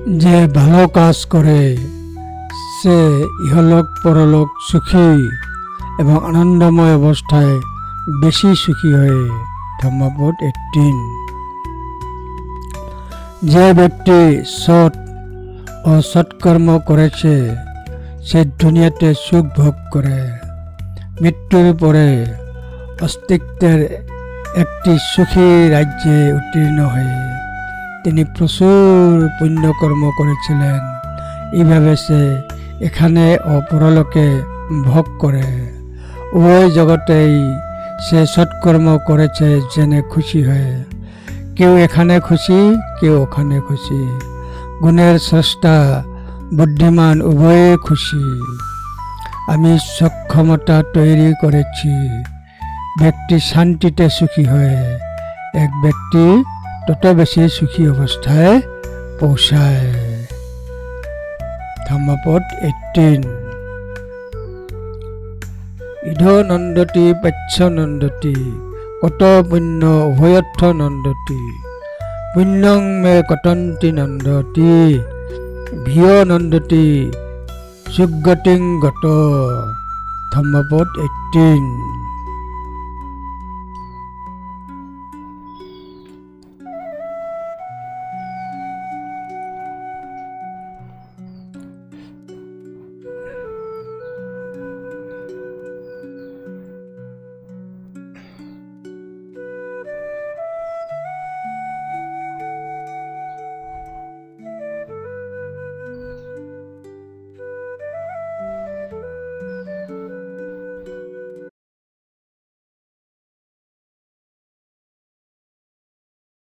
যে ভালো কাজ করে সে ইহলোক পরলোক সুখী এবং আনন্দময় অবস্থায় বেশি সুখী হয়। ধম্মপদ 18। যে ব্যক্তি সৎ ও সৎকর্ম করেছে সে দুনিয়াতে সুখ ভোগ করে, মৃত্যুর পরে অস্তিত্বের একটি সুখী রাজ্যে উত্তীর্ণ হয়ে তিনি প্রচুর পুণ্যকর্ম করেছিলেন। এইভাবে সে এখানে ও পরলোকে ভোগ করে। উভয় জগতেই সে সৎকর্ম করেছে জেনে খুশি হয়। কেউ এখানে খুশি, কেউ ওখানে খুশি। গুণের স্রষ্টা বুদ্ধিমান উভয়ে খুশি। আমি সক্ষমতা তৈরি করেছি। ব্যক্তি শান্তিতে সুখী হয়, এক ব্যক্তি তত বেশি সুখী অবস্থায় পৌঁছায়। ধম্মপদ 18। ইধ নন্দতি পাচ্য নন্দতি কত পুণ্য উভয়ত্থ নন্দতি পুণ্যং মে কটন্তি নন্দতি ভিয় নন্দতি সুগতিং গত। ধম্মপদ 18।